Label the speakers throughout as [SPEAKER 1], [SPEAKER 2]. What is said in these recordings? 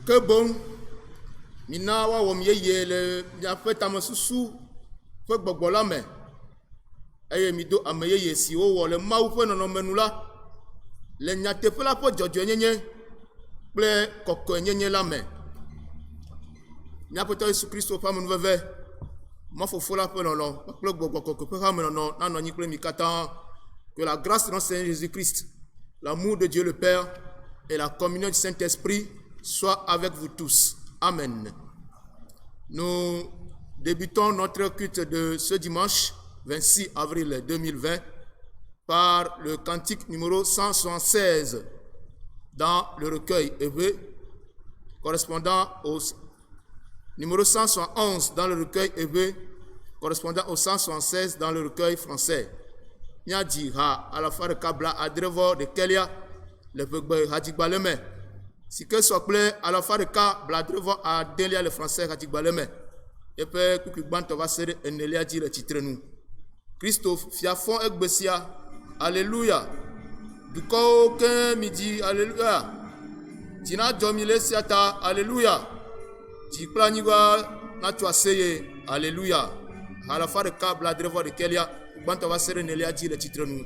[SPEAKER 1] Que bon, mina wa wom ye le miaƒe tamesusu ƒe gbɔgbɔ la me eye mido ame yeye siwo wɔ le Mawu ƒe nɔnɔme nu la le nyateƒe la ƒe dzɔdzɔenyenye kple kɔkɔenyenye la me. Miaƒe Tɔ Yesu Kristo ƒe amenuveve, Mafofo la ƒe lɔlɔ kple gbɔgbɔ kɔkɔe ƒe hamenɔnɔ nanɔ anyi kple mi katã. Que la grâce de notre Seigneur Jésus-Christ, l'amour de Dieu le Père et la communion du Saint-Esprit soient avec vous tous. Amen. Nous débutons notre culte de ce dimanche 26 avril 2020 par le cantique numéro 176 dans le recueil hébreu, correspondant au numéro 171 dans le recueil hébreu, correspondant au 176 dans le recueil français. Nyadi ha alafa ɖeka bla adrevɔ ɖekelia le ʋegbe hadzigbalẽ me, si ke sɔ kple alafa ɖeka bla adrevɔ adelia le français hadzigbalẽ me. Eƒe kpukpui gbãtɔ va se ɖe enelia dzi le tsitrenu. Kristo fia fɔ egbe sia, aleluya. Dukɔwo ke mi dzi, aleluya. Dzi nadzɔ mi le esia ta, aleluya. Dzi kple anyigba natso aseye, aleluya. Alafa ɖeka bla adrevɔ ɖekelia gbãtɔ va se ɖe enelia dzi le tsitrenu.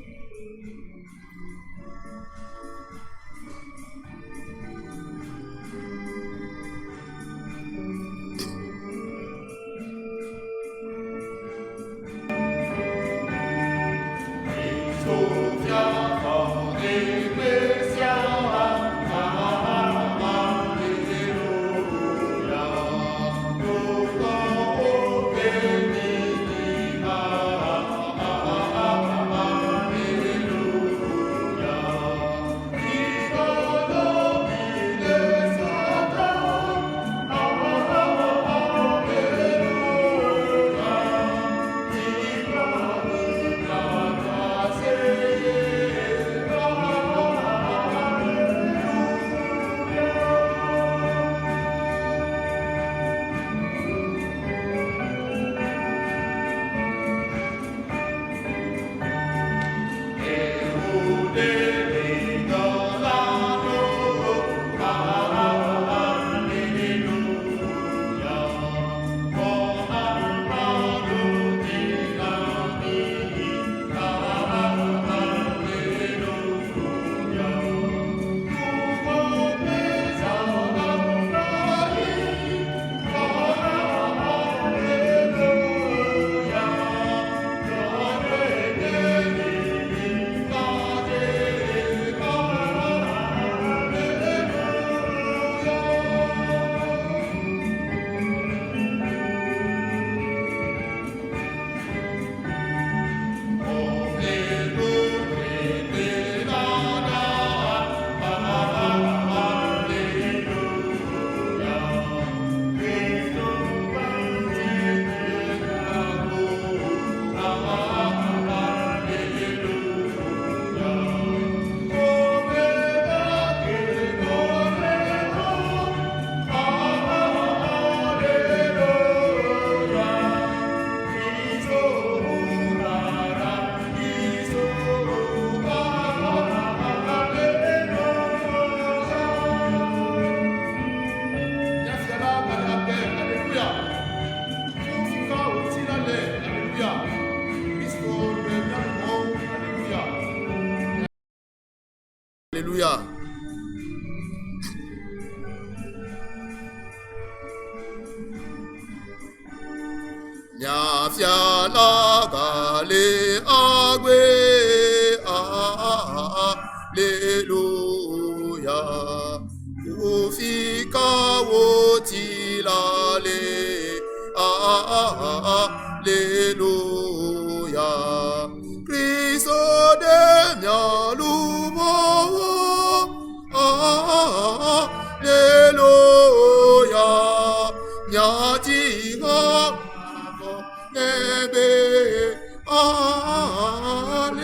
[SPEAKER 1] Alléluia. Nyafia la gale agwe, alléluia. Ufika wotilale, alléluia. Christo de mialumo, alléluia. Nyatiha nebe, alléluia.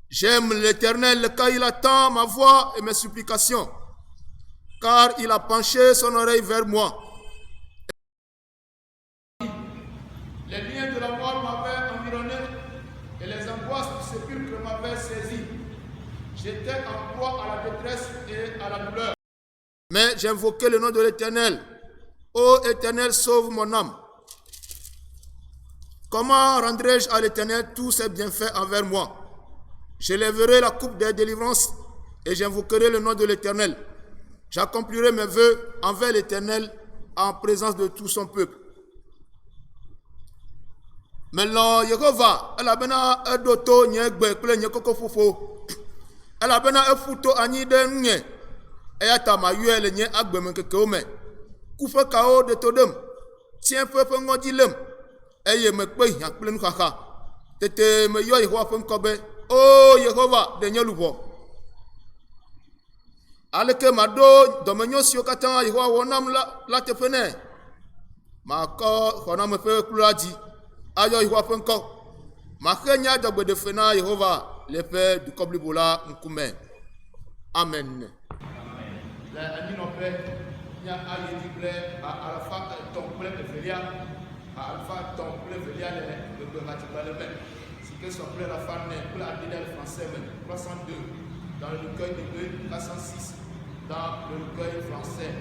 [SPEAKER 1] J'aime l'Éternel car il attend ma voix et mes supplications, car il a penché son oreille vers moi. Les liens de la mort m'avaient environné et les angoisses du sépulcre m'avaient saisi. J'étais en proie à la détresse et à la douleur. Mais j'invoquais le nom de l'Éternel. Ô Éternel, sauve mon âme. Comment rendrai-je à l'Éternel tous ses bienfaits envers moi? Je lèverai la coupe des délivrances et j'invoquerai le nom de l'Éternel. J'accomplirai mes vœux envers l'Éternel en présence de tout son peuple. Maintenant, Yehova, elle a bien un doto, n'y a pas de koko fofo. Elle a bien un photo à n'y de n'y. Et à ta maille, elle n'y a pas de keke. Koufa kao de todem. Tiens, peu peu ngodilem. Et me paye, y a plein de kaka. Tete me yo Yehova fem kobe. Oh Yehova, de n'y louvo. Aleke mado, domenyo si okatan Yehova wonam la te fene. Ma ko, kona me fe kuladi. Ayo Yehova fenko. Ma kenya dogbe de fena Yehova le fe du kobli bola nkume. Amen. La ani no pe nya aye dible a alpha temple de felia a alpha temple felia le gratibale le même. Ce que son frère la femme pour la le français même 302 dans le recueil de 406 dans le recueil français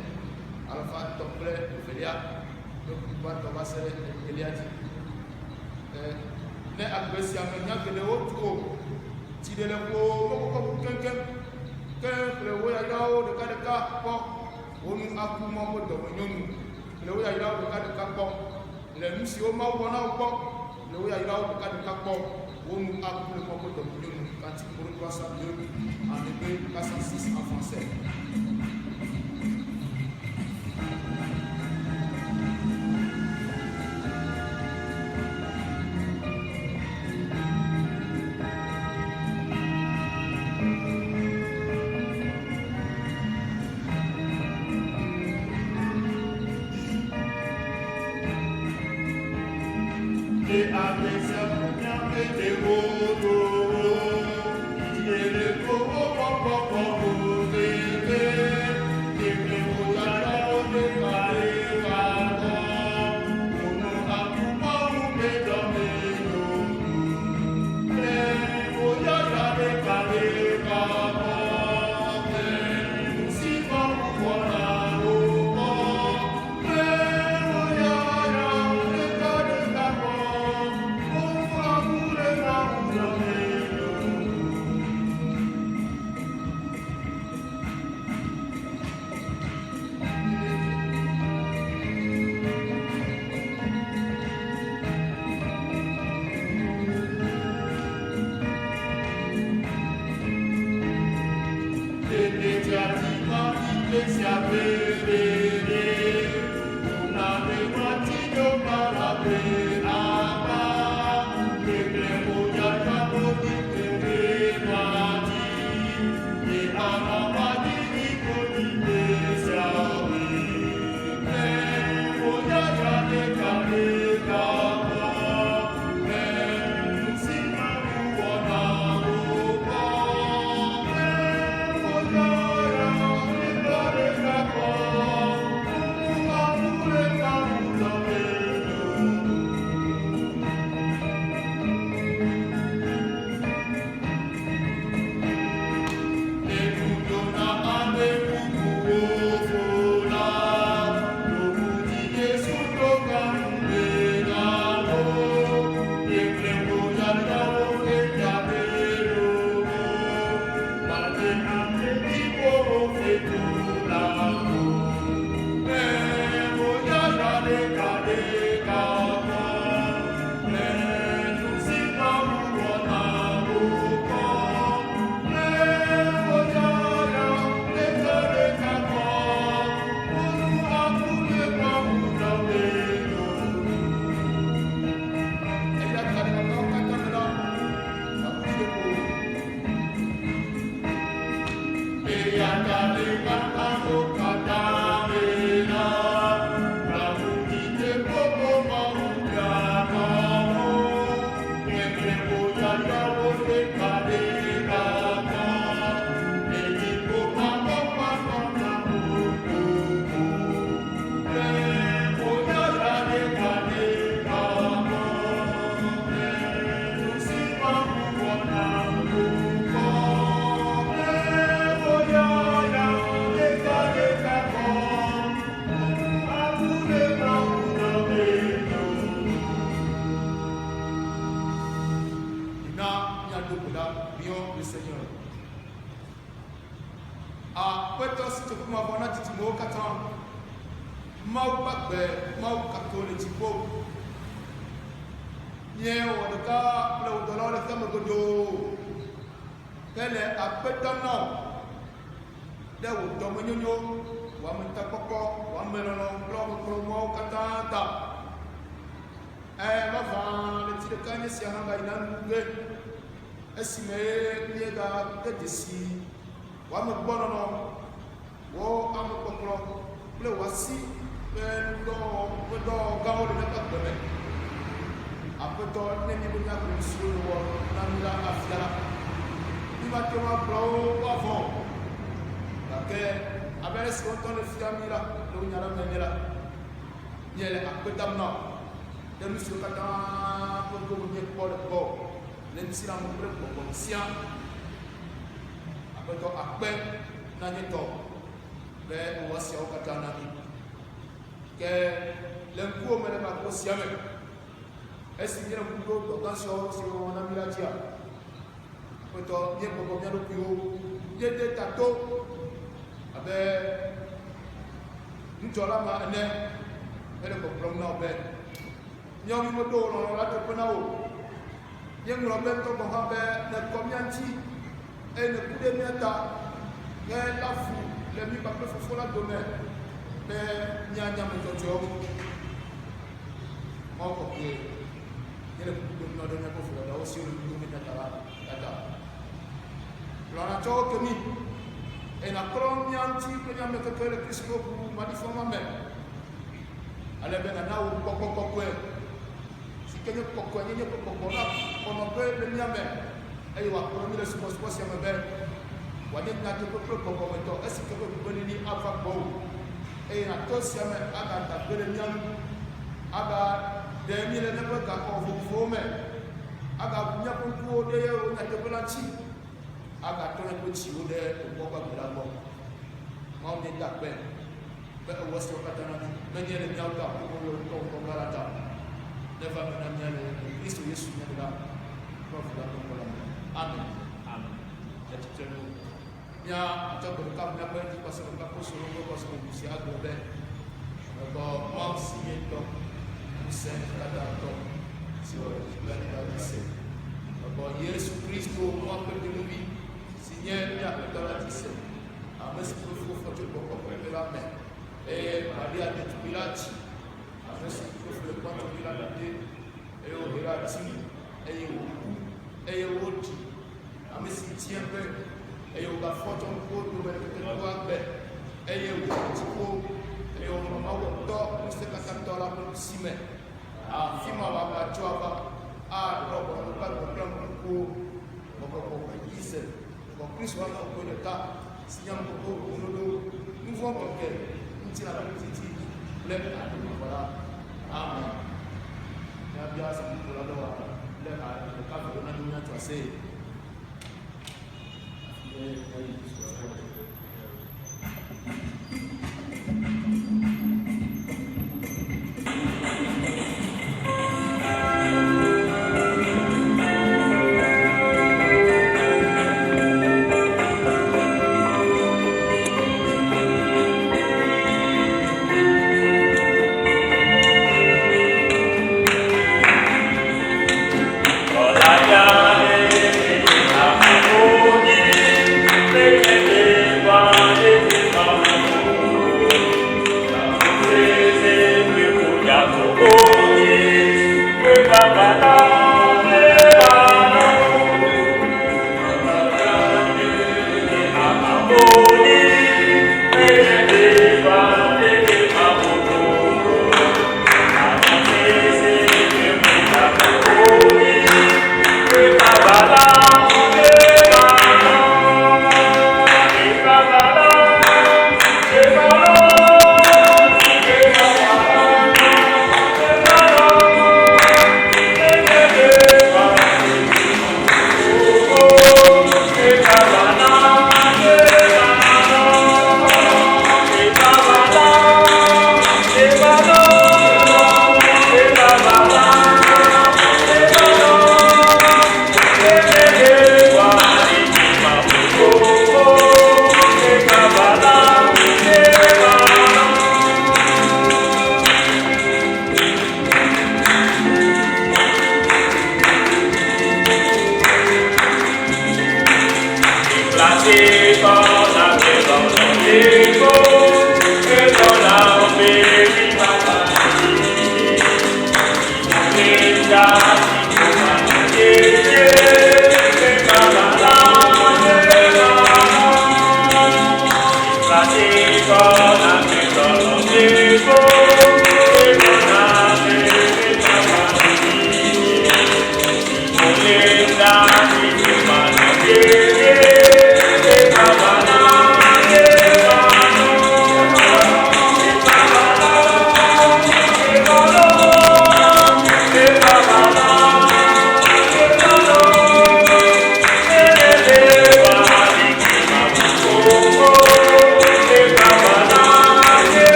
[SPEAKER 1] alpha temple de felia donc il va tomber Eliadi ne agbesi amenya gele otro ti de le ko kenken le wo ya yawo de ka po onu akuma mo do nyonu le wo ya yawo de ka po le nusi o ma wo na po le wo ya yawo de ka po onu akuma mo do nyonu cantique pour 302 en hébreu 406 en français. Et avec sa première et des motos, et les prions le Seigneur. Peut-être si tu peux m'avoir un petit mot, mau katole tipo nye wadaka le udolo le kama godo pele apetana de udomo nyonyo wa menta koko wa melono blog mo katata ma va le tire kanye si ananga inange esime niega dedesi wa me bonono wo amokokro le wasi pedo gawo de ta bebe apeto ne ni bunya ko suru wo na mila afia ni ma te wa bro avant que abere si on le fiamira lo nyara menela yele apetamna de monsieur kata ko nye ko de ko le nsira mo pre ko sia apeto akpe na nyeto le wasi o kata na que l'encours me l'a pas siamé est-ce qu'il y a un coup d'attention sur on a mis la tia peut-être bien pour bien le plus des tato avec nous tola ma ne elle ko promna be nyomi mo do lo la to penao yeng lo ben to ko ha be ne komianti et ne kude miata que la fou le mi pas faut la domaine nyanya mtoto moko ke ile kuna donya ko fula da osi ule ndume na tata lona to ke mi e na kromyanti ko nyame ko kele kristo ku madi foma me ale be na nawo kokoko si kenye kokko nyenye kokko na ono be le nyame e wa ko mi le supo ya me wadi na to ko kokko to esi ko ko ni ava bo et na tosia me aga ta bele nyam aga de mi le ne ka ko fo me aga nya ko de yo na te bela chi aga to ne ko chi o de ko ba bela ko ma o de da be o waso ka ta na me ne le nya ta ko garata ne va me na nya le Kristo Yesu ne da ko fa ko ko amen amen ya tenu ya coba kam na ba di pasal ka ko suru ko pasal si agro be ko ma si to sen ka da to si o ba ni da se ko Yesu Kristo mo ko de lubi si nye ya ko da ti se a mes ko fu fo to ko ko la me e Maria de Pilati a mes ko fu le quanto Pilati e o Pilati e o ti a mes si tiempo e eu da foto um pouco do mercado agbe e eu tipo eu mama o do você tá cantando lá por cima a fima va ba joaba a robo no ba ko plan ko isso ko Cristo va ko de ta sinya ko no do nous vont que nous tira la petite le voilà amen ya bia sa ko la do le ka ko na dunia to say
[SPEAKER 2] Hey,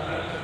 [SPEAKER 2] Gracias.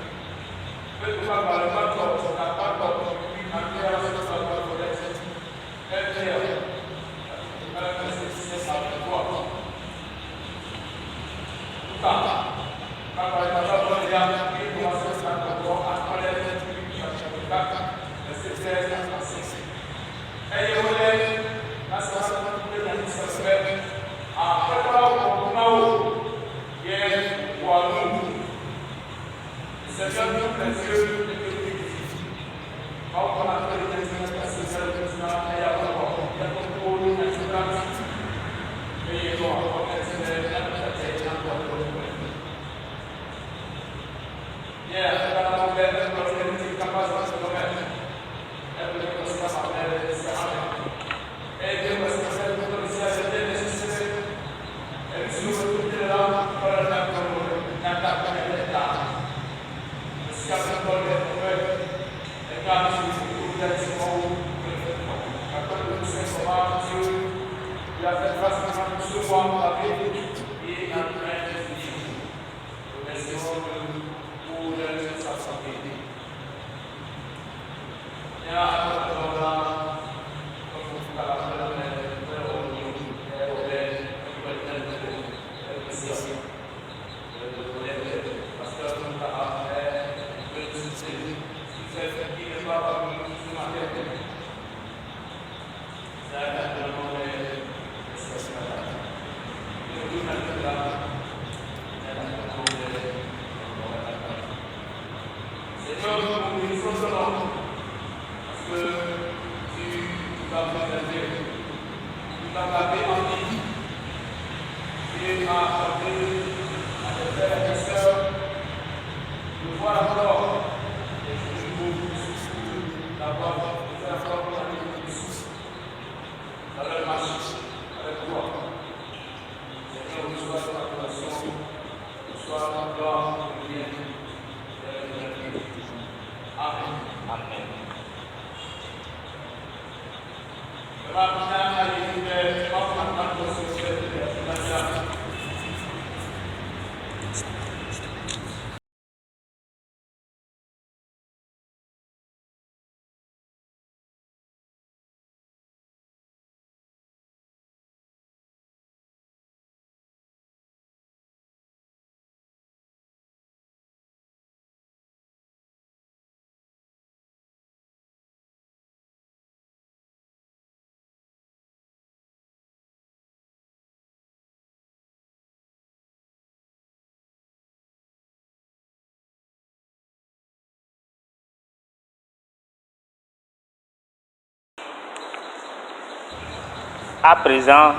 [SPEAKER 2] À présent,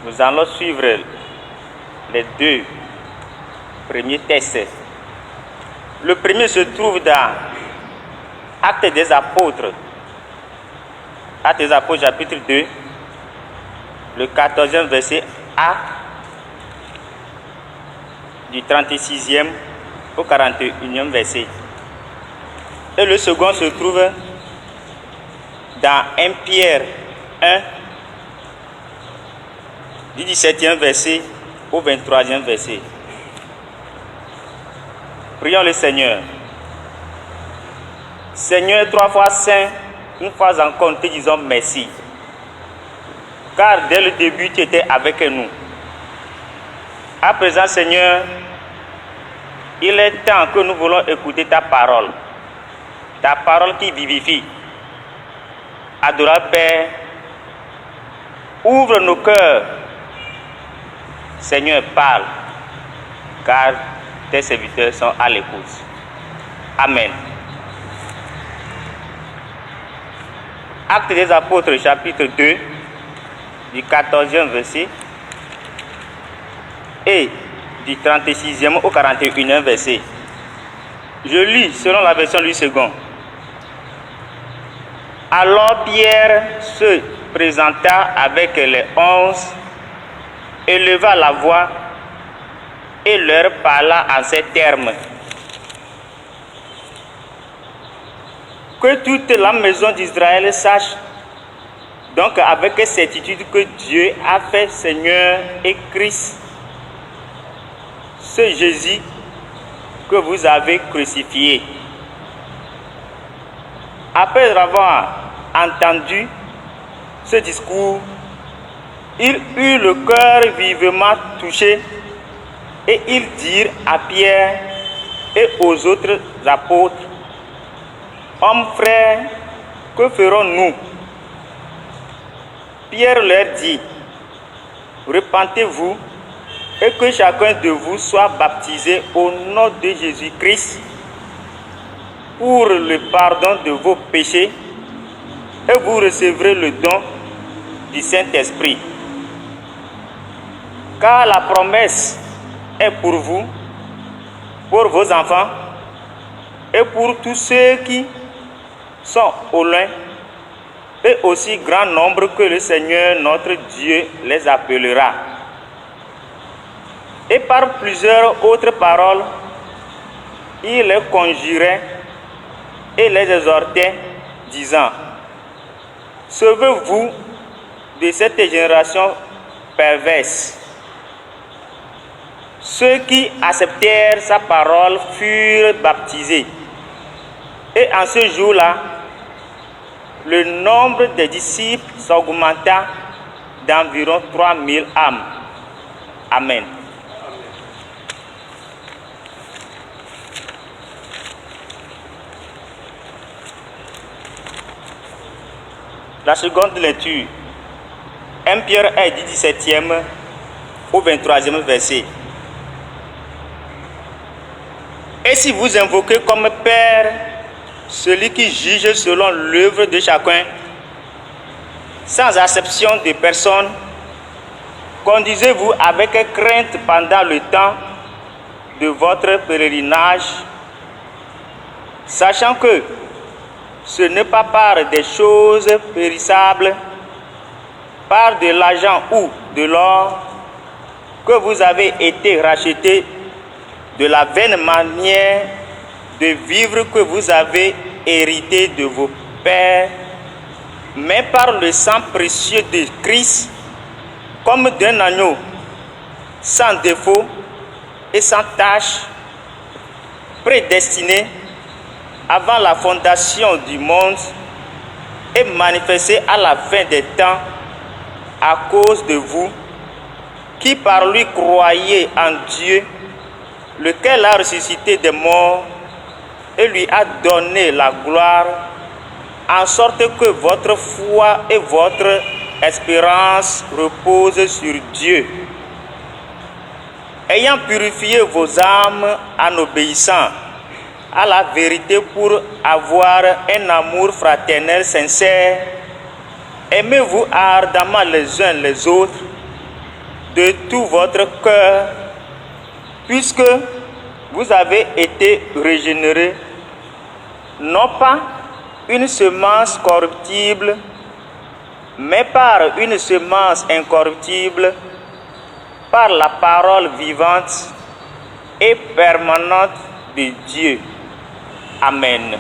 [SPEAKER 2] nous allons suivre les deux premiers tests. Le premier se trouve dans Actes des Apôtres. Actes des Apôtres, chapitre 2, le 14e verset A, du 36e au 41e verset. Et le second se trouve dans 1 Pierre 1, du 17e verset au 23e verset. Prions le Seigneur. Seigneur, trois fois saint, une fois encore, nous te disons merci. Car dès le début, tu étais avec nous. À présent, Seigneur, il est temps que nous voulons écouter ta parole. Ta parole qui vivifie. Adorable Père, ouvre nos cœurs. Seigneur, parle, car tes serviteurs sont à l'écoute. Amen. Actes des Apôtres, chapitre 2, du 14e verset et du 36e au 41e verset. Je lis selon la version Louis II. Alors Pierre se présenta avec les 11, éleva la voix et leur parla en ces termes. Que toute la maison d'Israël sache donc avec certitude que Dieu a fait Seigneur et Christ, ce Jésus que vous avez crucifié. Après avoir entendu ce discours, il eut le cœur vivement touché Et ils dirent à Pierre et aux autres apôtres, hommes frères, que ferons-nous? Pierre leur dit, repentez-vous et que chacun de vous soit baptisé au nom de Jésus-Christ pour le pardon de vos péchés et vous recevrez le don du Saint-Esprit. Car la promesse est pour vous, pour vos enfants et pour tous ceux qui sont au loin et aussi grand nombre que le Seigneur notre Dieu les appellera. Et par plusieurs autres paroles, il les conjurait et les exhortait, disant, sauvez-vous de cette génération perverse. Ceux qui acceptèrent sa parole furent baptisés. Et en ce jour-là, le nombre des disciples s'augmenta d'environ 3000 âmes. Amen. La seconde lecture, 1 Pierre 1 du 17e au 23e verset. Et si vous invoquez comme Père celui qui juge selon l'œuvre de chacun, sans acception de personne, conduisez-vous avec crainte pendant le temps de votre pèlerinage, sachant que ce n'est pas par des choses périssables, par de l'argent ou de l'or, que vous avez été rachetés de la vaine manière de vivre que vous avez hérité de vos pères, mais par le sang précieux de Christ, comme d'un agneau, sans défaut et sans tache, prédestiné avant la fondation du monde et manifesté à la fin des temps à cause de vous, qui par lui croyez en Dieu, lequel a ressuscité des morts et lui a donné la gloire, en sorte que votre foi et votre espérance reposent sur Dieu. Ayant purifié vos âmes en obéissant à la vérité pour avoir un amour fraternel sincère, aimez-vous ardemment les uns les autres de tout votre cœur, puisque vous avez été régénérés, non pas une semence corruptible, mais par une semence incorruptible, par la parole vivante et permanente de Dieu. Amen.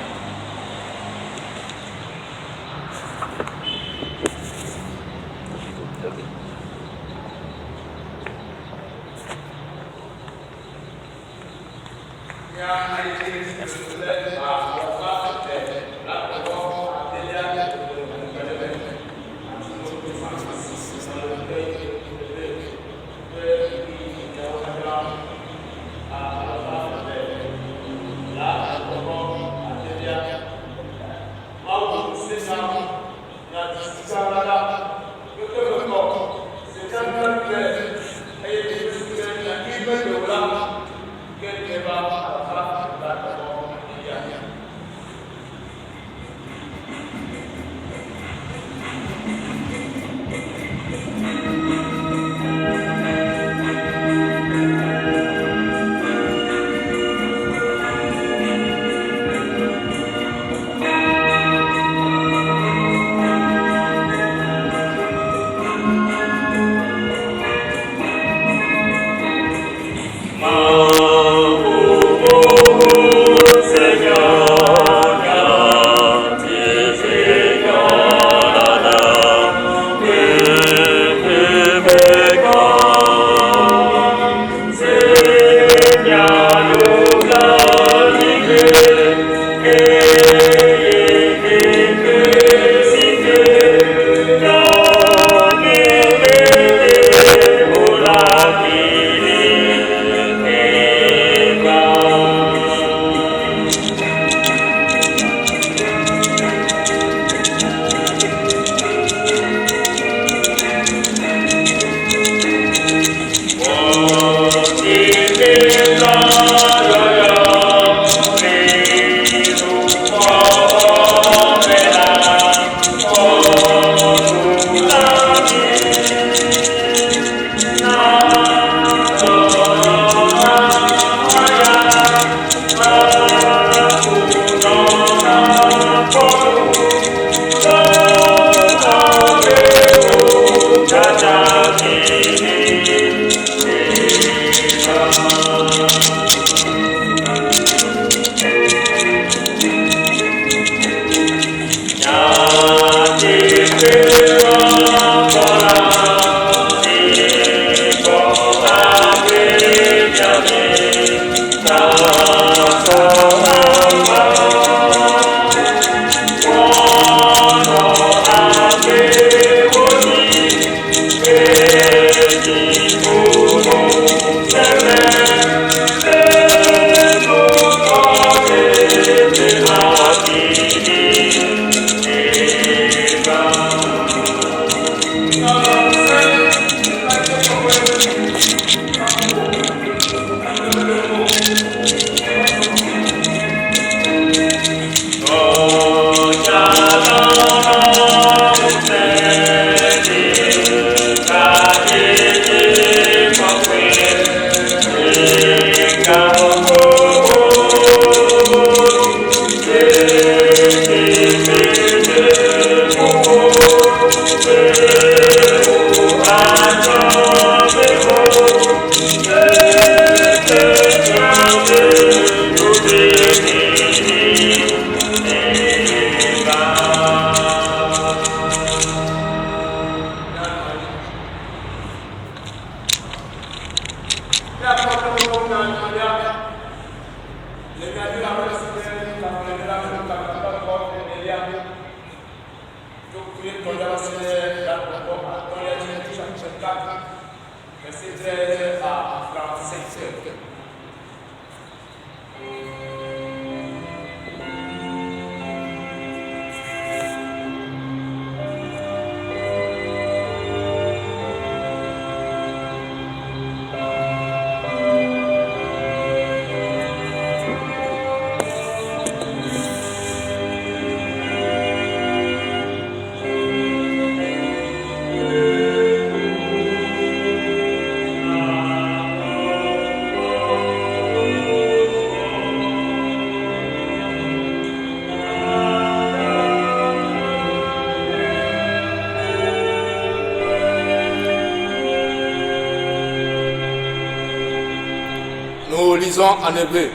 [SPEAKER 1] Nous lisons en hébreu.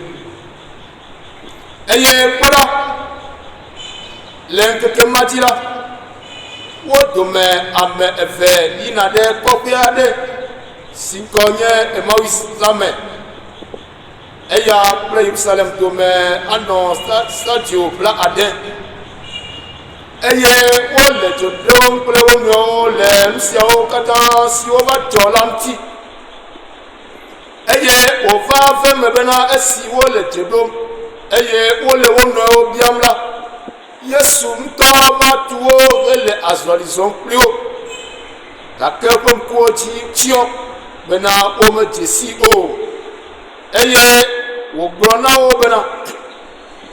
[SPEAKER 1] Ayez voilà l'enkeke matila wodome ame eve yina de kɔƒe aɖe si ŋkɔ nye Emmaus la me. Eya kple Yerusalem dome anɔ stadio bla ade eye wole dzo ɖom kple wo nɔewo le nu siawo katã siwo va dzɔ la ŋuti. Eye wòva ve me bena esi wole dze ɖom eye wole wo nɔewo biam la, Yesu ŋutɔ va tu wo hele azɔli zɔm kpli wo, gake woƒe ŋkuwo dzi tsyɔ bena womedze si o. Eye wògblɔ na wo bena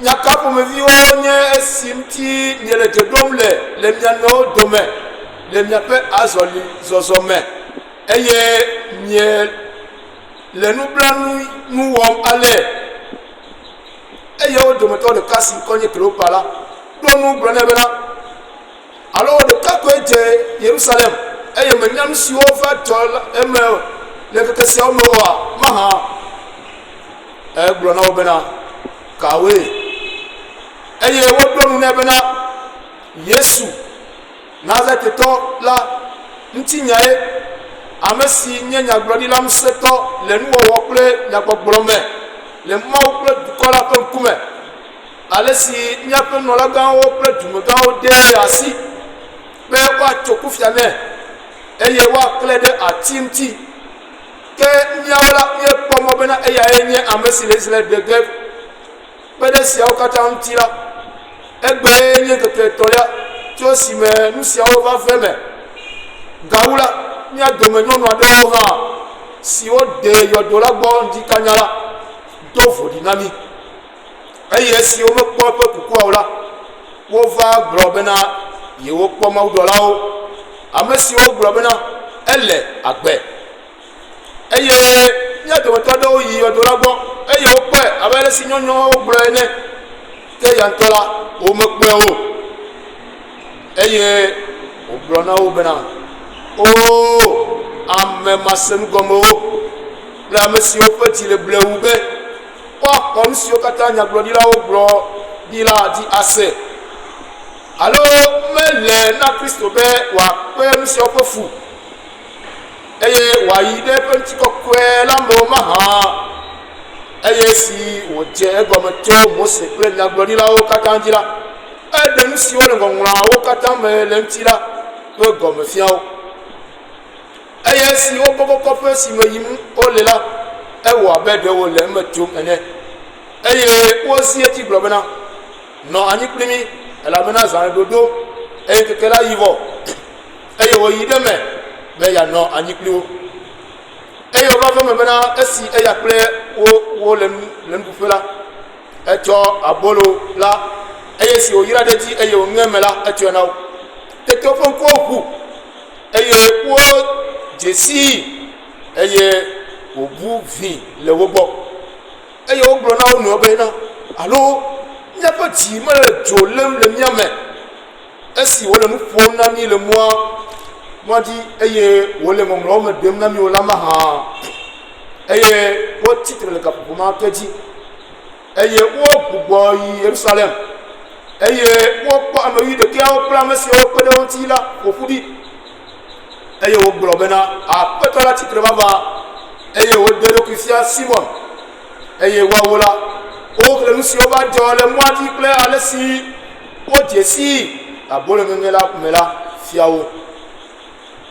[SPEAKER 1] nyaka ƒomeviwo nye esi ŋuti miele dze ɖom le mia nɔewo dome le miaƒe azɔli zɔzɔ me, eye mie le nublanui wɔm ale. Eye wo dometɔ ɖeka si ŋkɔ nye Kleopa la ɖo nu gblɔ nɛ bena alo ɖeka koe dze Yerusalem eye menya nu siwo va dzɔ eme le ŋkeke siawo me oa mahã. Egblɔ na wo bena kawoe. Eye woɖo nu nɛ bena Yesu Nazaretitɔ la ŋutinyae, ame si nye nyagblɔɖila ŋusẽtɔ le nuwɔwɔ kple nyagbɔgblɔ me le Mawu kple dukɔ la ƒe ŋkume, ale si míaƒe nɔlagãwo kple dumegãwo de asi be woatso kufia nɛ eye woaklẽ ɖe ati ŋuti. Ke míawo la míekpɔ mɔ bena eyae nye ame si le Israel ɖe ge. Kpe ɖe siawo katã ŋuti la, egbee nye ŋkeke etɔ̃lia tso esime nu siawo va ve me. Gawu la, mía dome nyɔnu aɖewo hã siwo de yɔdo la gbɔ ŋdi kanya la do voɖi na mí, eye esiwo mekpɔ eƒe kukua o la, wova gblɔ bena yewokpɔ mawudɔlawo, ame siwo gblɔ bena ele agbe. Eye mía dometɔ aɖewo yi yɔdo la gbɔ eye wokpɔe abe ale si nyɔnuawo gblɔ ene, ke ya ŋutɔ la womekpɔe o. Eye wogblɔ na wo bena o ame masenugɔmewo kple ame siwo ƒe dzi le blewu be woaxɔ nu siwo katã nyagblɔɖilawo gblɔ ɖi la dzi ase, alo mele na Kristo be wòakpe nu siawo ƒe fu eye wòayi ɖe eƒe ŋutikɔkɔe la me o mahã. Eye si wòdze egɔme tso Mose kple nyagblɔɖilawo katã dzi la, eɖe nu siwo le ŋɔŋlɔawo katã me le ŋuti la ƒe gɔme fia wo. Eye si woƒe kɔƒe si me yim wole la, ewɔ abe ɖe wole eme tsom ene. Eye wosi eti gblɔ bena nɔ anyi kpli mí elabena zã le ɖoɖo eye ŋkeke la yi vɔ, eye wòyi ɖe me be yeanɔ anyi kpli wo. Eye wòva ve me bena esi eya kple wo le nuɖuƒe la, etsɔ abolo la, eye si wòyra ɖe dzi eye wòŋe me la, etsɔe na wo. Tete woƒe ŋkuwo ʋu eye wo dze sii eye wòbu vi le wo gbɔ. Eye wogblɔ na wo nɔewo bena alo míaƒe dzi mele dzo lém le mía me esi wòle nu ƒom na mí le mɔa dzi eye wòle ŋɔŋlɔwo me ɖem na mí o la mahã. Eye wotsitre le gaƒoƒo ma ke dzi eye wogbugbɔ yi Yerusalem eye wokpɔ ame wuiɖekɛawo kple ame siwo kpe ɖe wo ŋuti la ƒoƒu ɖi. Eye wogblɔ bena aƒetɔ la tsitre vava eye wòde eɖokui fia Simon eye woawo la O le nusi o va dzo le moa dzi kple ale si o dze si abolo ŋeŋe la me la fiawo.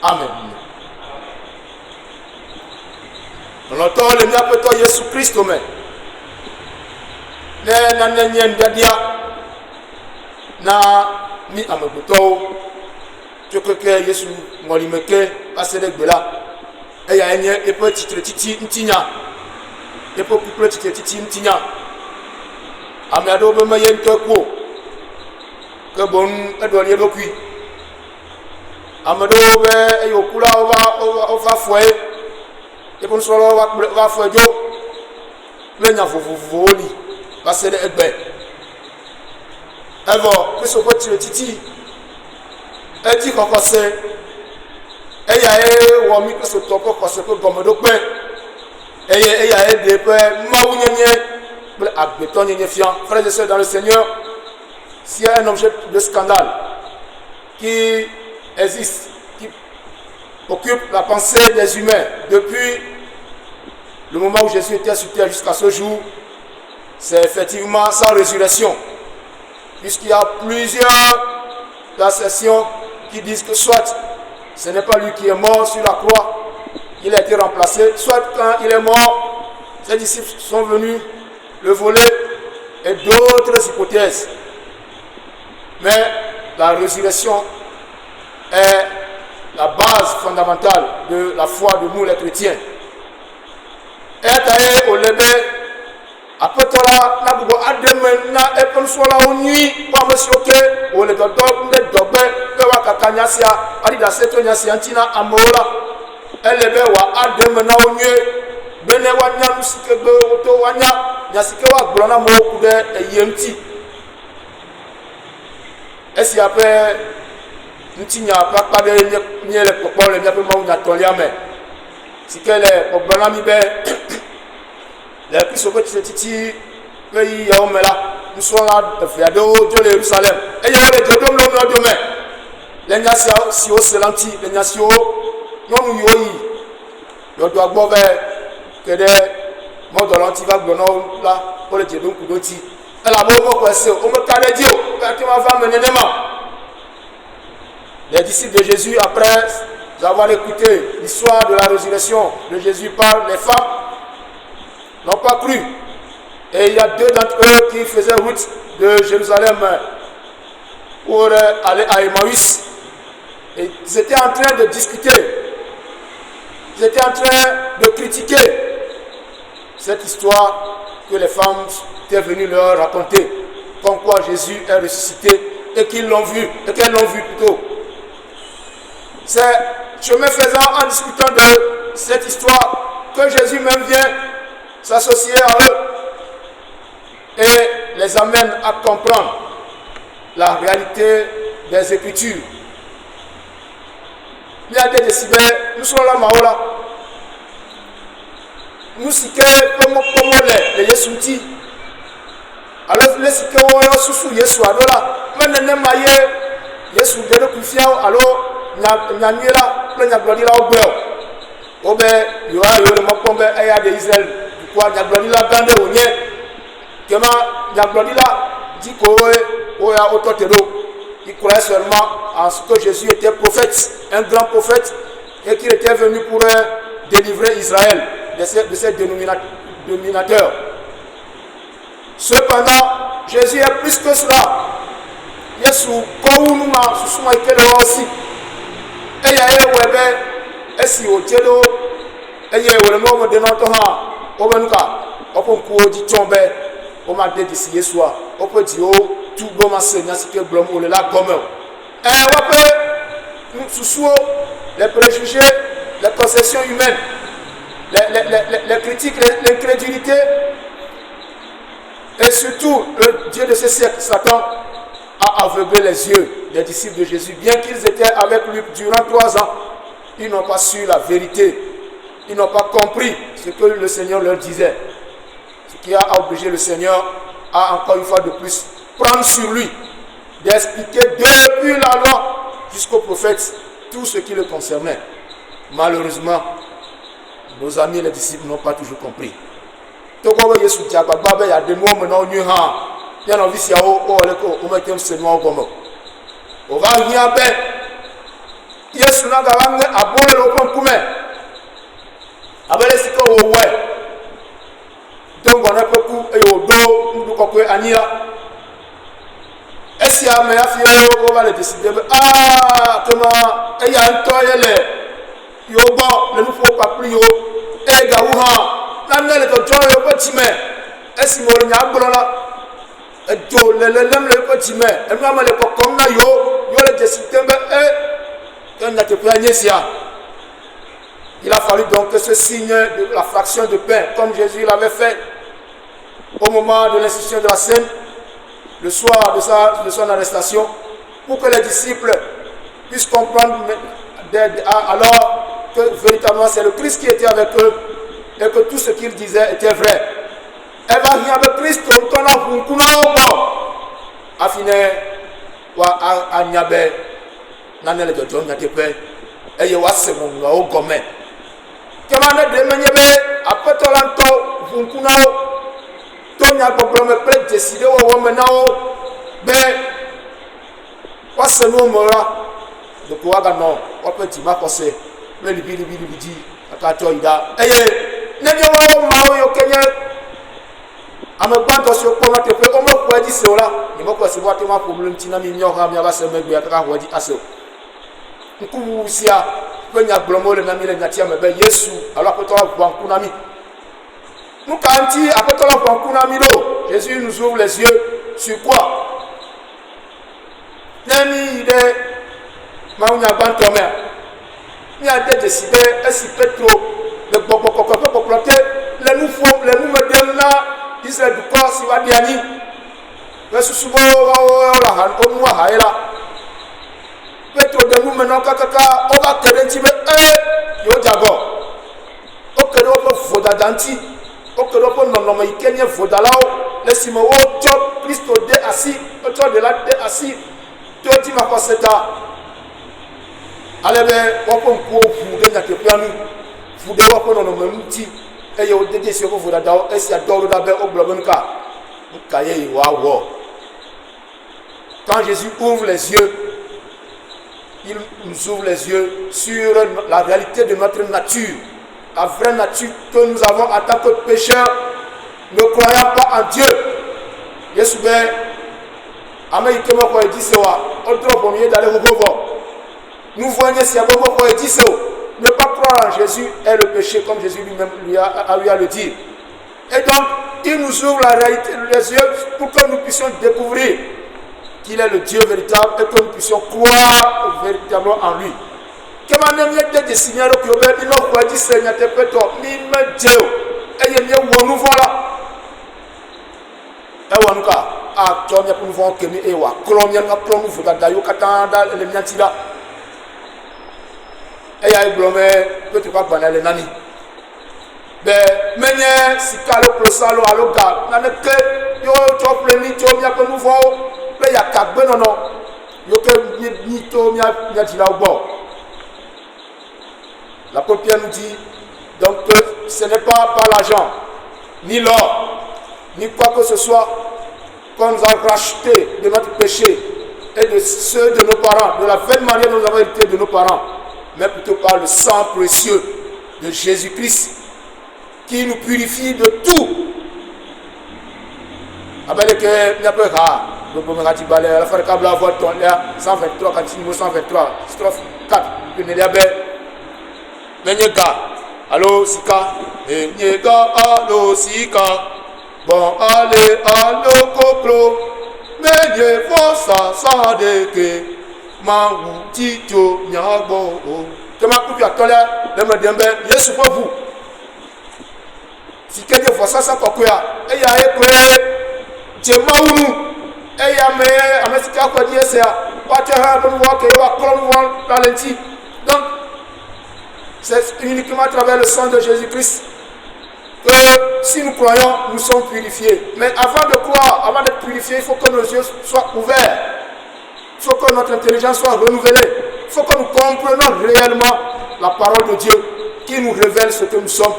[SPEAKER 1] Amen. Lɔtɔ le míaƒe tɔ Yesu Kristo me. Ne nane nye nuɖaɖia na mi amegbetɔwo tso keke Yesu ŋɔlime ke va se ɖe gbe la. Eya nye eƒe tsitretiti ŋutinya. Eƒe ku kple tsitretiti ŋutinya. Ame aɖewo be meye ŋutɔ ku o. Ke boŋ eɖɔli eɖokui. Ame aɖewo be eye wòku la wova fɔe. Eƒe nusrɔ̃lawo va fɔe dzo kple nya vovovowo li va se ɖe egbe. Evɔ Kristo ƒe tsitretiti edzi xɔxɔse. Eyae wɔ mi Kristotɔ ƒe xɔse ƒe gɔmeɖokpe. Eye eyae ɖe ƒe mawunyenye kple agbetɔnyenye fia. Frères et sœurs dans le Seigneur, s'il y a un objet de scandale qui existe, qui occupe la pensée des humains depuis le moment où Jésus était sur terre jusqu'à ce jour, c'est effectivement sa résurrection. Puisqu'il y a plusieurs assertions qui disent que soit ce n'est pas lui qui est mort sur la croix, il a été remplacé, soit quand il est mort, ses disciples sont venus le voler, et d'autres hypothèses. Mais la résurrection est la base fondamentale de la foi de nous les chrétiens. Et taillé au lebe, après tout là, na bugo ademe na epen sola oni, kwa mesioke, o le dodo nde dobe, ewa kakanyasia, adi da seto nyasia antina amola, elebe wa ademe na onye, bene wa nya musike be oto wa nya, nyasike wa glona mo kude eyemti. Esi après ntinya papa de nye le popo le miape mawu nyatolia me. Sike le pogbana mi be le Kristo ƒe tsitsi ƒe yi yawo me la, nusrɔ̃la eve aɖewo dzo le Yerusalem eye wole dze ɖom le wo nɔewo dome le nya siwo se la ŋuti, le nya siwo nyɔnu yiwo yi yɔdoa gbɔ be ke ɖe mɔdɔ la ŋuti va gblɔ na wo la, wole dze ɖom ku ɖo ŋuti. Elabe wo mexɔe se o, womeka ɖe dzi o, gake va me nenema. Les disciples de Jésus, après avoir écouté l'histoire de la résurrection de Jésus par les femmes, n'ont pas cru. Et il y a deux d'entre eux qui faisaient route de Jérusalem pour aller à Emmaüs. Et ils étaient en train de discuter. Ils étaient en train de critiquer cette histoire que les femmes étaient venues leur raconter. Comme quoi Jésus est ressuscité et qu'ils l'ont vu, et qu'elles l'ont vu plutôt. C'est chemin faisant en discutant de cette histoire que Jésus même vient s'associer à eux et les amène à comprendre la réalité des Écritures. Il y a des décibels, nous sommes là, Maola. Nous sommes comme les Yesuti. Alors, les Sike, sous Yesu, alors, maintenant, Maye, Yesu, de le alors, nyanyela kple nyagblɔɖila wo gbe o be yewoa le mɔkpɔm be eya de Israël dukɔa nyagblɔɖila gã ɖe wònye kema nyagblɔɖila di ko woya wotɔ te ɖo. Il croyait seulement en ce que Jésus était prophète, un grand prophète, et qu'il était venu pour délivrer Israël de ces dominateurs. Cependant, Jésus est plus que cela. Yesu kɔwunuma susuma ikele aussi. Eya webe esi otiedo eye wole mo de no to ha o benuka opo nkuo di chombe o ma de disi Yesua opo di o tu bo ma se nyasike blom o le la gomme wape susuo les préjugés, les conceptions humaines, les critiques, l'incrédulité et surtout le Dieu de ce siècle, Satan, a aveuglé les yeux des disciples de Jésus. Bien qu'ils étaient avec lui durant 3 ans, ils n'ont pas su la vérité. Ils n'ont pas compris ce que le Seigneur leur disait. Ce qui a obligé le Seigneur à encore une fois de plus prendre sur lui d'expliquer depuis la loi jusqu'au prophète tout ce qui le concernait. Malheureusement, nos amis les disciples n'ont pas toujours compris. Toko be Yesu dia gbagba be ya de no mo na onyu ha. Ya no visi a o le ko o metem se no ogomo. O va hia be Yesu na ga wange abole lo kon kume. Abele siko wo we. Donc on a beaucoup et au dos nous kokwe ania. Esia me afie o va le décider comment e ya nto yele yo bo le nous faut pas plus yo e ga wu ha na ne le to yo petit me esi mo nya gboro la e do le le petit me e ma le kokon na yo le décider be quand na te prendre sia. Il a fallu donc que ce signe de la fraction de pain comme Jésus l'avait fait au moment de l'institution de la scène, le soir de son arrestation, pour que les disciples puissent comprendre alors que véritablement c'est le Christ qui était avec eux et que tout ce qu'il disait était vrai. Elle va venir avec Christ, on a beaucoup affiné à Niabe, Nanel de John Natepe, et Yawa Semon, au Gomet. Comment est-ce que après Tolanto, Vunkunao, Tonya Boblome peut décider au Womenao, mais what's the number? De quoi non, on peut dire que le Libidi, à Katoïda. Et Nenyo Mao Yokenya, à me battre sur le point de faire, on me dit cela. Il m'a dit que c'est un problème, Tinami Nyora, Miava Semegue, à Kawadi Asso. Nkusia, Penya Blomo, le Nami, le Natia, mais Yesu, alors que toi, Bankunami. Nous, quand il après toi, Bankunami, Jésus nous ouvre les yeux sur quoi? Nami, il est Maounia Bantomé. Il a décidé, est-ce que Petro, le Bokokoko, pour planter, les nous font, les nous me donnent là, Israël du corps, si va dire, le sous-soubo, au mois, Haïla. Petro de nous maintenant, Kakaka, on va te retirer, yo Diago. Ok, on peut voda danti, ok, on peut non, mais il kenye voda là, laissez-moi, oh, job, Christo de assis, autour de la de assis, tu dis ma passeta. Allez, on peut vous donner que piano, vous devez prendre nos mêmes outils, et au dédé sur vous voda d'or, et si à d'or d'abord au blabonka, vous caillez, waouh. Quand Jésus ouvre les yeux, il nous ouvre les yeux sur la réalité de notre nature, la vraie nature que nous avons en tant que pécheurs, ne croyant pas en Dieu. Jésus ben, Américain quoi dit c'est quoi? Autre premier d'aller au revoir. Nous voyons si comment quoi dit c'est ne pas croire en Jésus est le péché comme Jésus lui-même lui a le dire. Et donc il nous ouvre la réalité les yeux pour que nous puissions découvrir qu'il est le Dieu véritable et que nous puissions croire véritablement en lui. Comment ne des signaux que nous avons dit Seigneur te péto, ni me Dieu, et il y a un nouveau là. Et on a pour nous voir que nous avons colombien, nous faut d'ailleurs qu'attendre les miantida. Et il y a un blomé, peut-être pas banal les nani. Mais si calme le salon à l'oga, n'a que yo top le ni to mia pour nous voir. Il y a quatre non non. Il y a ni to mia dit là au bord. La paupière nous dit donc que ce n'est pas par l'argent, ni l'or, ni quoi que ce soit qu'on nous a racheté de notre péché et de ceux de nos parents, de la vaine manière dont nous avons hérité de nos parents, mais plutôt par le sang précieux de Jésus-Christ qui nous purifie de tout. Avec que n'y a pas rare. Le premier ratibale, la fois de câble à voix de ton l'air, 123, numéro 123, strophe 4, que n'est pas bien. Mais Nyeka, allo Sika, et Nyeka, allo Sika, bon allez, allo Koklo, mais Nye Fossa, Sadeke, Mangou, Tito, Nyabo, que ma coupe à Tola, le Medembe, yes pour vous. Si quelqu'un fait ça, ça peut quoi? Et il y a écoué, Djemaoulou, et il y a mes Sika quoi dire c'est pas te faire pour voir que va prendre dans l'enti. Donc, c'est uniquement à travers le sang de Jésus-Christ que si nous croyons, nous sommes purifiés. Mais avant de croire, avant d'être purifiés, il faut que nos yeux soient ouverts. Il faut que notre intelligence soit renouvelée. Il faut que nous comprenions réellement la parole de Dieu qui nous révèle ce que nous sommes.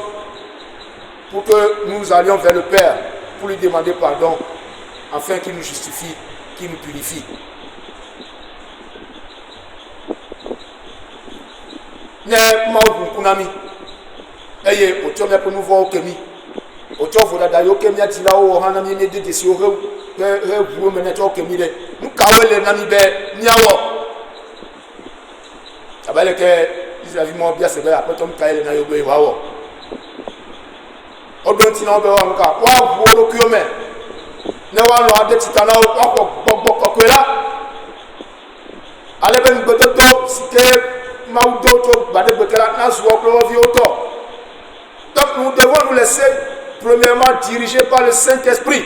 [SPEAKER 1] pour que nous allions vers le Père, pour lui demander pardon, afin qu'il nous justifie, qu'il nous purifie. Ne mawu kunami, eye otio mia pe nuvo okemi, otio voda da yo kemi atila o hana mi ne de si o he vu me ne to okemi de, nkawele na mi be niawo. Abale ke Israeli mo bia se be apoto mkaele na yo be wawo. Odon ti na o be wa nka, wa vu lo kiome. Ne wa lo ade titana o ko kokwela. Ale ben gototo sike donc nous devons nous laisser premièrement diriger par le Saint-Esprit.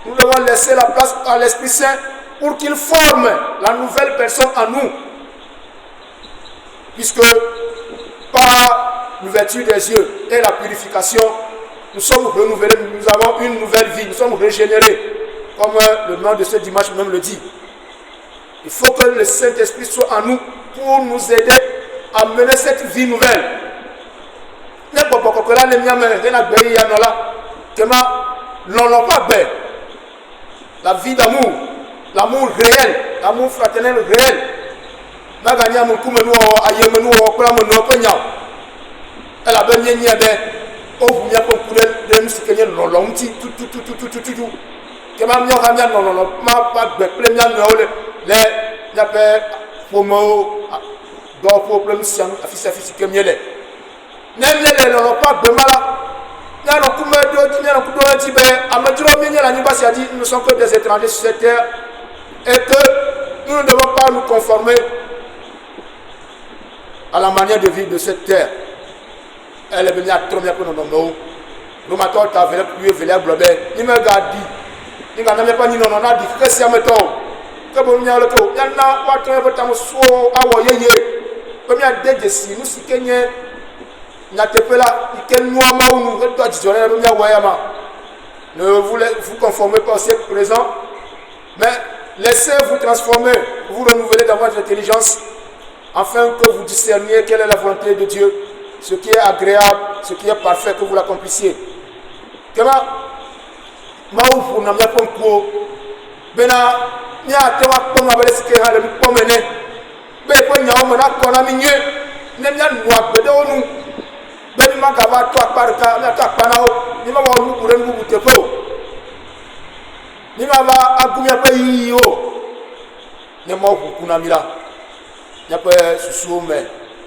[SPEAKER 1] Nous devons laisser la place à l'Esprit Saint pour qu'il forme la nouvelle personne en nous. Puisque par l'ouverture des yeux et la purification, nous sommes renouvelés, nous avons une nouvelle vie, nous sommes régénérés, comme le nom de ce dimanche même le dit. Il faut que le Saint-Esprit soit en nous pour nous aider à mener cette vie nouvelle. La vie d'amour, l'amour réel, l'amour fraternel réel. Elle a bien nié oh vous m'y avez de nous séquer non tout que ma mia ramia non ma pas de première les n'a pas promo do problème siam afisi que miele nemele non pas de mala n'a non kuma do n'a non do ti be amadro mi la niba si a dit nous sommes que des étrangers sur cette terre et que nous ne devons pas nous conformer à la manière de vivre de cette terre. Elle est venue à trop bien pour nous nommer. Nous m'attendons à venir plus venir blobber. Il me garde. Il n'a pas dit non, on a dit que c'est un méthode. Que bon, il y a le coup. Il y en a pas très longtemps. Comme il y a des décès, nous, si Kenya n'a pas là, il y a un mois où nous doit dire ne vous conformez pas au siècle présent, mais laissez-vous transformer, vous renouveler dans votre intelligence, afin que vous discerniez quelle est la volonté de Dieu, ce qui est agréable, ce qui est parfait, que vous l'accomplissiez. Comment Maoufou n'a pas de coup, Bena, Nia Tema Poma Baleske a le Pomene, Bepon Yaomana Konamigne, Nemian Noak Bedonu, Benima Gava, toi Parka, Nata Panao, Nima Wou pour un bout de peau. Nima va Agumia Payo, Nemo Kunamila, Napa Susume,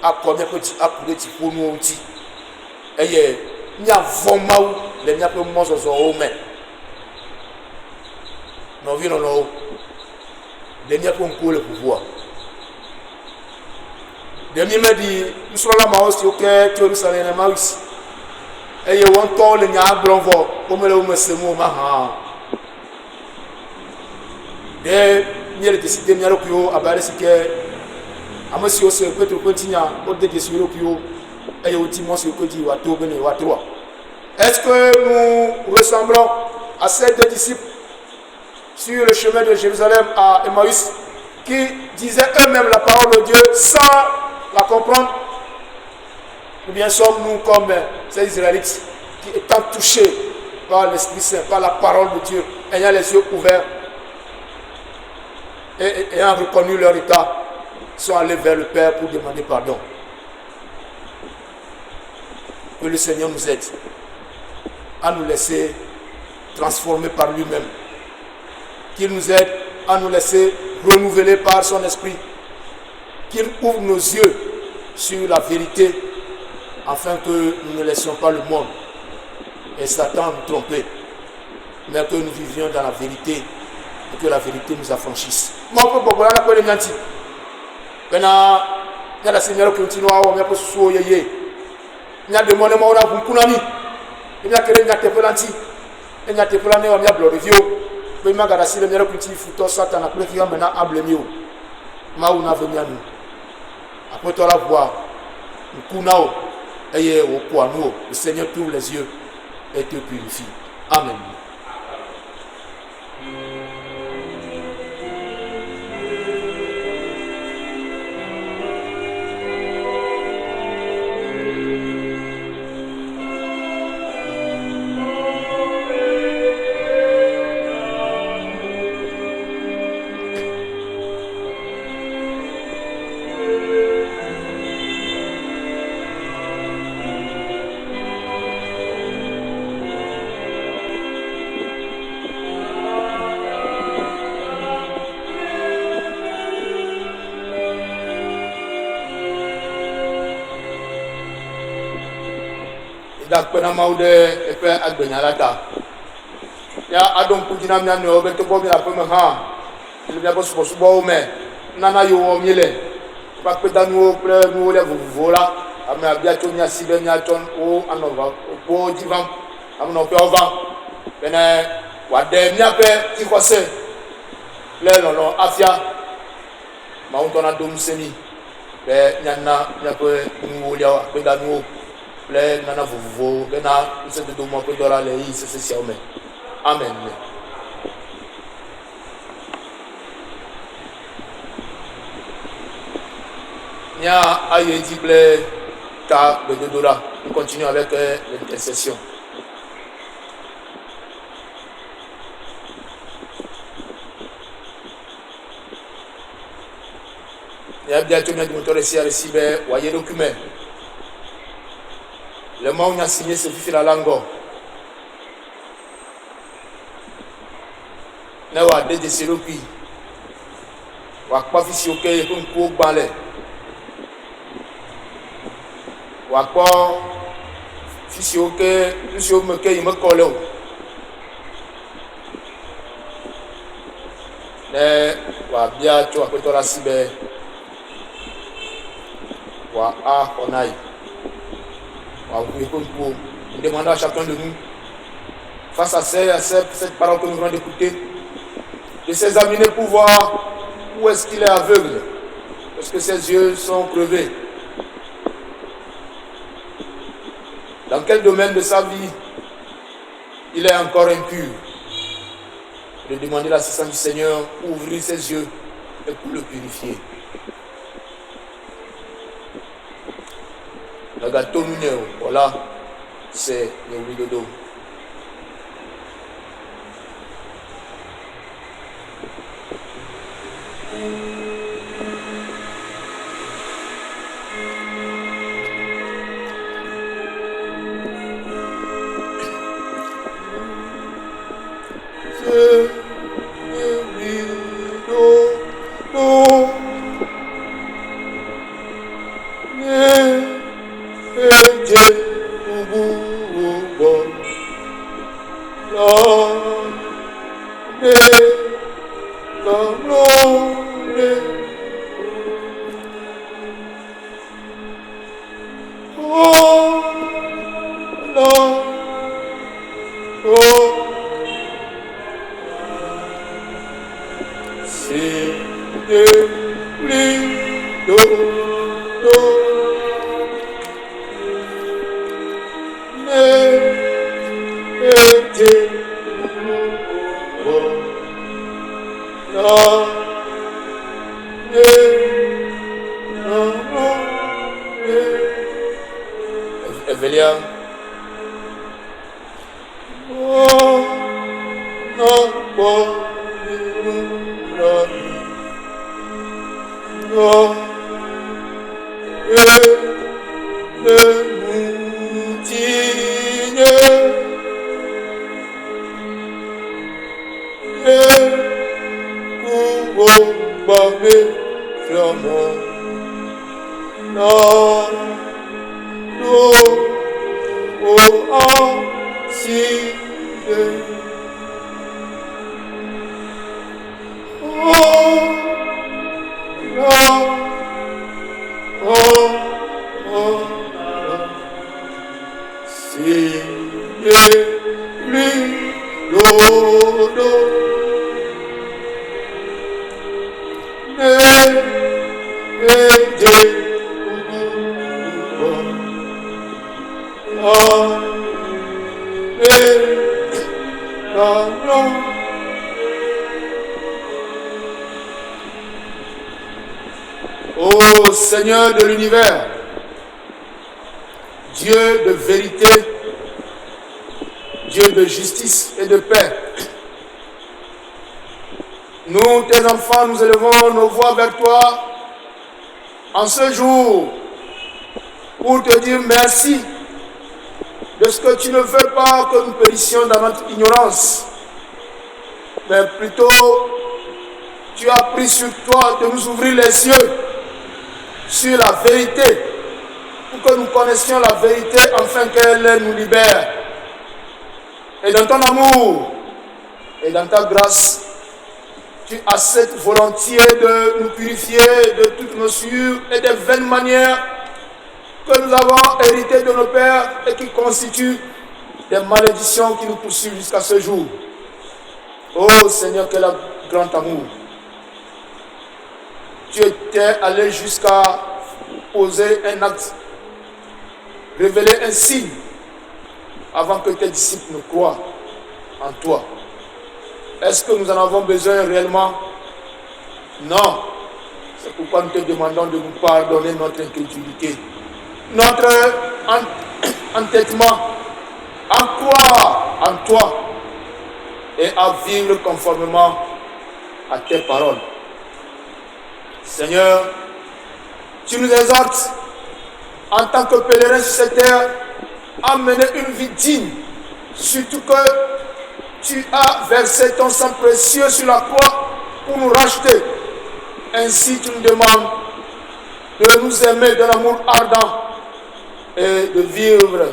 [SPEAKER 1] à combien petit à couler pour nous aussi. Et il y a vraiment les miens pour moi sur au mais. Nous vivons là les miens pour le pouvoir. Demi me dit nous sommes là mais aussi au cœur tu nous allons là aussi. Et il y a un temps les miens blancs vont comme le me se mou ma. Et il y a des décisions miens au à bas c'est que à monsieur aussi peut continuer au décision au et au dimanche que dit wato bene wato. Est-ce que nous ressemblons à ces deux disciples sur le chemin de Jérusalem à Emmaüs qui disaient eux-mêmes la parole de Dieu sans la comprendre? Ou bien sommes-nous comme ces Israélites qui étant touchés par l'Esprit Saint, par la parole de Dieu, ayant les yeux ouverts et ayant reconnu leur état, sont allés vers le Père pour demander pardon? Que le Seigneur nous aide à nous laisser transformer par lui-même. Qu'il nous aide à nous laisser renouveler par son esprit. Qu'il ouvre nos yeux sur la vérité afin que nous ne laissions pas le monde et Satan nous tromper, mais que nous vivions dans la vérité et que la vérité nous affranchisse. Moi, je peux pas vous dire que le Seigneur continue à vous souhaiter. Il y a des moments où on a beaucoup d'amis. Il y a des gens qui ont été plantés. Il y a des gens qui ont été plantés. Il y a des gens qui ont été plantés. Il y a des gens qui ont été plantés. Il y a des gens qui ont été plantés. Après toi la voix, le Seigneur t'ouvre les yeux et te purifie. Amen. dakpena mawu ɖe eƒe agbenya la ta. Ya aɖo ŋku dzi na mía nɔewo be togbɔ mi le aƒeme hã le míaƒe subɔsubɔwo me nana yiwo mi le ƒe akpedanuwo kple nuwo le vovovowo la ame abia tso mía si be míatsɔ wo anɔ kpowo dzi vam ame nɔƒeawo vam bena wòaɖe míaƒe dzixɔse kple lɔlɔ afia Mawu ŋutɔ nado ŋusẽ mi be míana míaƒe nuwoliawo akpedanuwo kple nana vovovowo bena ŋusẽdodo mɔ ƒe dɔ la le ɣeyiɣi sese siawo me. Amen. Nya aye dzi kple ta gbedodo la. On continue avec l'intercession. Ya bientôt mia dimoto resi aresi be waye document. Le moment où on a signé ce fifi la langue. Ne wa de seropi wa kpa fisi oke ye kun ko gbalẹ wa kpɔ fisi oke nusi o me ke yi me kɔ le o ne wa bia tso aƒetɔ la si be wa axɔ na yi wa ʋu ye kun ko on demande à chacun de nous face à cette parole que nous venons d'écouter de s'examiner pour voir où est-ce qu'il est aveugle, parce que ses yeux sont crevés. Dans quel domaine de sa vie il est encore impur. De demander l'assistance du Seigneur pour ouvrir ses yeux et pour le purifier. Le gâteau nous, voilà, c'est le huile de dos. Ô Seigneur de l'univers, Dieu de vérité, Dieu de justice et de paix, nous, tes enfants, nous élevons nos voix vers toi en ce jour pour te dire merci de ce que tu ne veux pas que nous périssions dans notre ignorance, mais plutôt tu as pris sur toi de nous ouvrir les yeux sur la vérité pour que nous connaissions la vérité afin qu'elle nous libère. Et dans ton amour et dans ta grâce, tu acceptes volontiers de nous purifier de toutes nos souillures et des vaines manières que nous avons héritées de nos pères et qui constituent des malédictions qui nous poursuivent jusqu'à ce jour. Oh Seigneur, quel grand amour. Tu étais allé jusqu'à poser un acte, révéler un signe avant que tes disciples ne croient en toi. Est-ce que nous en avons besoin réellement? Non. C'est pourquoi nous te demandons de nous pardonner notre incrédulité, notre entêtement, à croire en toi et à vivre conformément à tes paroles. Seigneur, tu nous exhortes en tant que pèlerins sur cette terre à mener une vie digne, surtout que tu as versé ton sang précieux sur la croix pour nous racheter. Ainsi, tu nous demandes de nous aimer d'un amour ardent et de vivre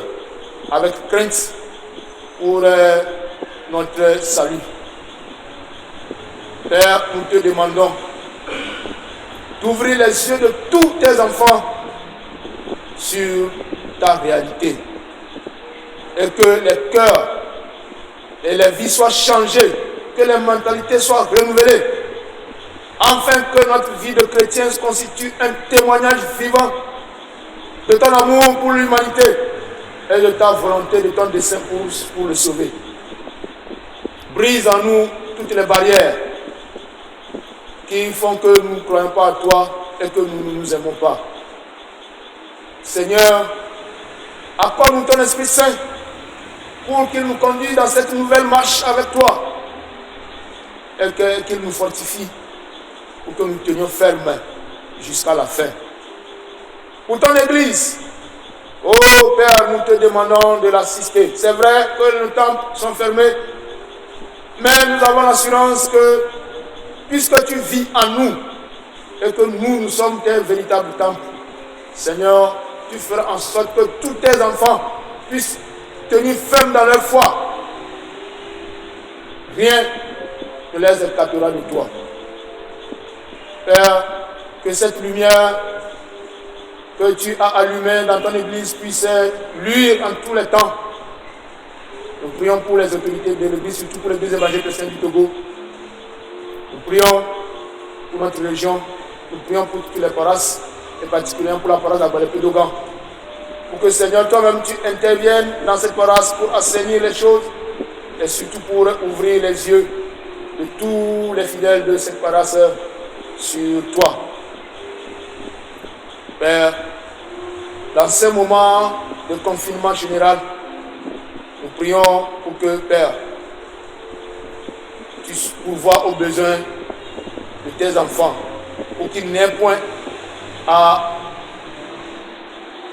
[SPEAKER 1] avec crainte pour notre salut. Père, nous te demandons d'ouvrir les yeux de tous tes enfants sur ta réalité et que les cœurs et les vies soient changées, que les mentalités soient renouvelées, afin que notre vie de chrétien constitue un témoignage vivant de ton amour pour l'humanité et de ta volonté, de ton dessein pour le sauver. Brise en nous toutes les barrières qui font que nous ne croyons pas à toi et que nous ne nous aimons pas. Seigneur, accorde-nous ton Esprit Saint pour qu'il nous conduise dans cette nouvelle marche avec toi et qu'il nous fortifie pour que nous tenions ferme jusqu'à la fin. Pour ton Église, oh Père, nous te demandons de l'assister. C'est vrai que nos temples sont fermés, mais nous avons l'assurance que puisque tu vis en nous et que nous sommes tes véritables temples, Seigneur, tu feras en sorte que tous tes enfants puissent tenir ferme dans leur foi. Rien ne les écartera de toi. Père, que cette lumière que tu as allumée dans ton Église puisse luire en tous les temps. Nous prions pour les autorités de l'Église, surtout pour l'Église évangélique chrétienne du Togo. Nous prions pour notre région. Nous prions pour toutes les paroisses, et particulièrement pour la paroisse d'Abalépé-Dogan. Pour que, Seigneur, toi-même, tu interviennes dans cette paroisse pour assainir les choses et surtout pour ouvrir les yeux de tous les fidèles de cette paroisse sur toi. Père, dans ce moment de confinement général, nous prions pour que, Père, tu pourvoies aux besoins de tes enfants, pour qu'ils n'aient point à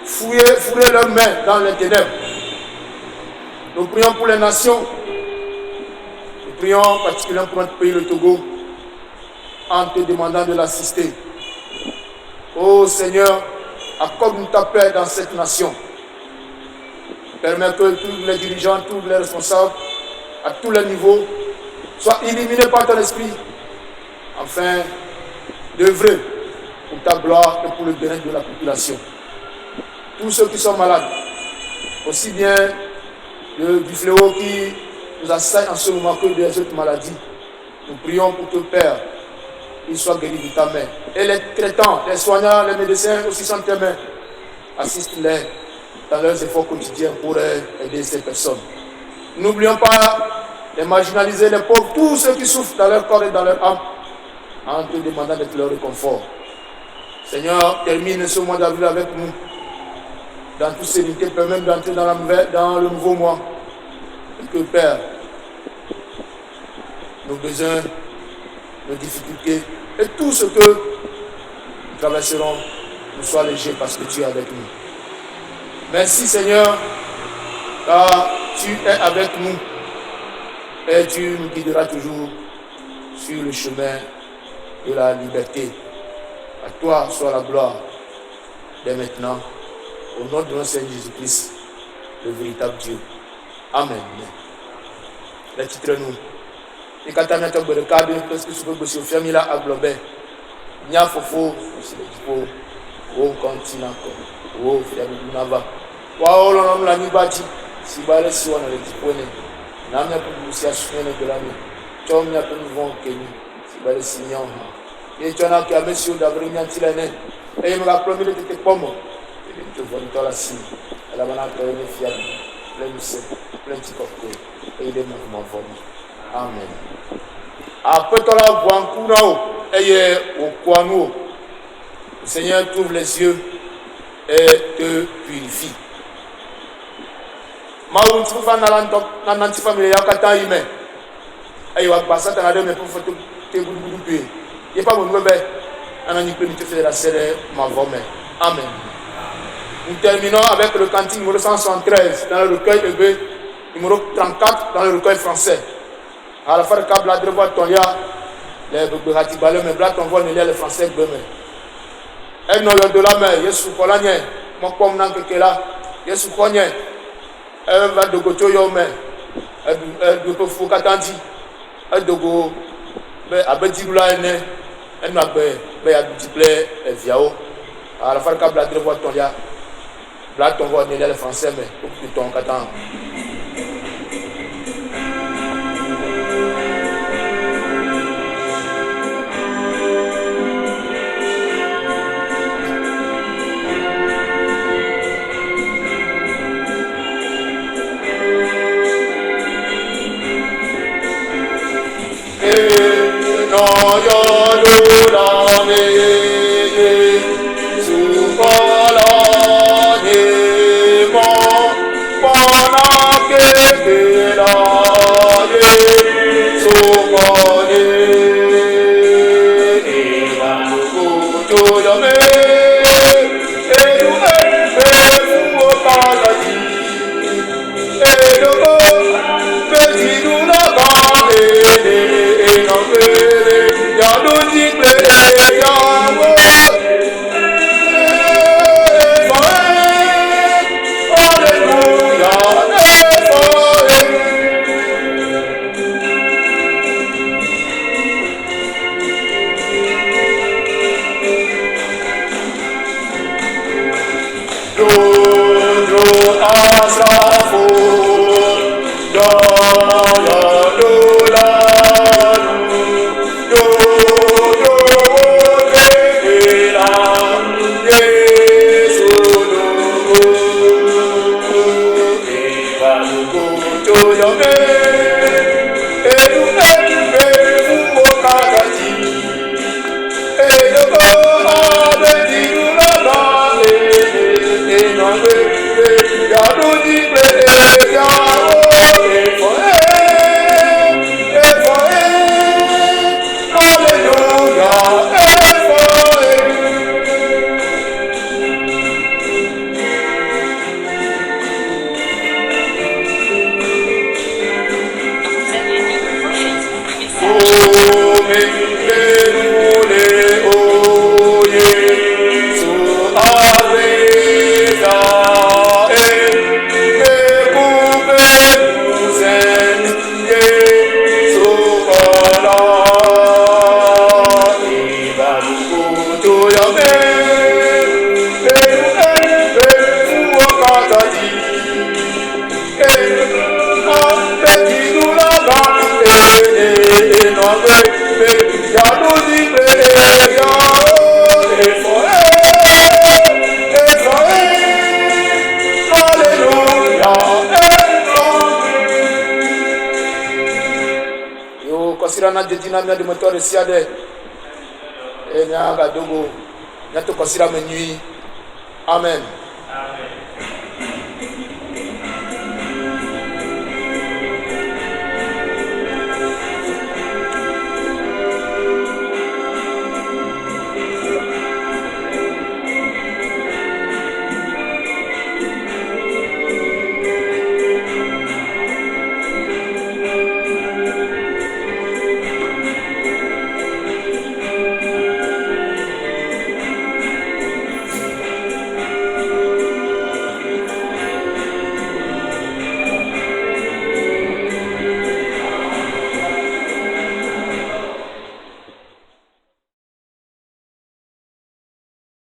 [SPEAKER 1] fouiller leurs mains dans les ténèbres. Nous prions pour les nations. Nous prions particulièrement pour notre pays, le Togo, en te demandant de l'assister. Ô Seigneur, accorde-nous ta paix dans cette nation. Permets que tous les dirigeants, tous les responsables, à tous les niveaux, soient illuminés par ton esprit, afin d'œuvrer pour ta gloire et pour le bien-être de la population. Tous ceux qui sont malades, aussi bien du fléau qui nous assaille en ce moment que des autres maladies, nous prions pour que Père, ils soient guéris de ta main. Et les traitants, les soignants, les médecins aussi sont tes mains. Assiste-les dans leurs efforts quotidiens pour aider ces personnes. N'oublions pas les marginalisés, les pauvres, tous ceux qui souffrent dans leur corps et dans leur âme, en te demandant d'être leur réconfort. Seigneur, termine ce mois d'avril avec nous. Dans toute sérénité, permet d'entrer dans le nouveau mois. Et que, Père, nos besoins, nos difficultés et tout ce que nous traverserons nous soit léger parce que tu es avec nous. Merci, Seigneur, car tu es avec nous et tu nous guideras toujours sur le chemin de la liberté. À toi soit la gloire dès maintenant Au nom de notre Seigneur Jésus-Christ, le véritable Dieu. Amen. Le titre nous. Et quand on a un peu de cadre, parce que ce que vous avez là à Globet, il y a fofo, au continent, au Fiabunava. Waouh, l'on a mis bâti, si balé si on a les diplômés. N'a pas pu vous assurer de l'année. Tu as mis un peu de vent, Kenny, si balé si on a. Et tu as qui a monsieur d'avril, l'année. Et il m'a promis de te pommes. Et tu vois dans la cime. Elle a maintenant créé une fiable, plein de sel, plein de cocktails. Et il est mouvement vomi. Amen. Après, tu as vu un coup là, et au coin nous. Le Seigneur t'ouvre les yeux et te purifie. Maou tu vas dans la famille, il y a 4 ans, il met. Et il va passer à la dame pour faire tes bouts. Il n'y a pas de bébé. On a une petite fait de la serre, ma voix. Amen. Nous terminons avec le cantique numéro 173 dans le recueil EB, numéro 34 dans le recueil français. À la fin de câble, la droite, ton ya, les bébés, mais blat, on voit le français, bébé. Et nous, de la mer, Yesu Kolanye, mon pomme n'a que là, Yesu Konye, elle va de Goto Yome, elle de Fou Katandi, elle de Go, Abedibula, elle n'a pas de diplé, et viao. À la fin de câble, la droite, ton ya. Là, on voit le français, mais tout le temps, qu'attend. considérant des dynamiques de moteur de Siade et Nyaga Dogo, Nato considérant mes nuits. Amen.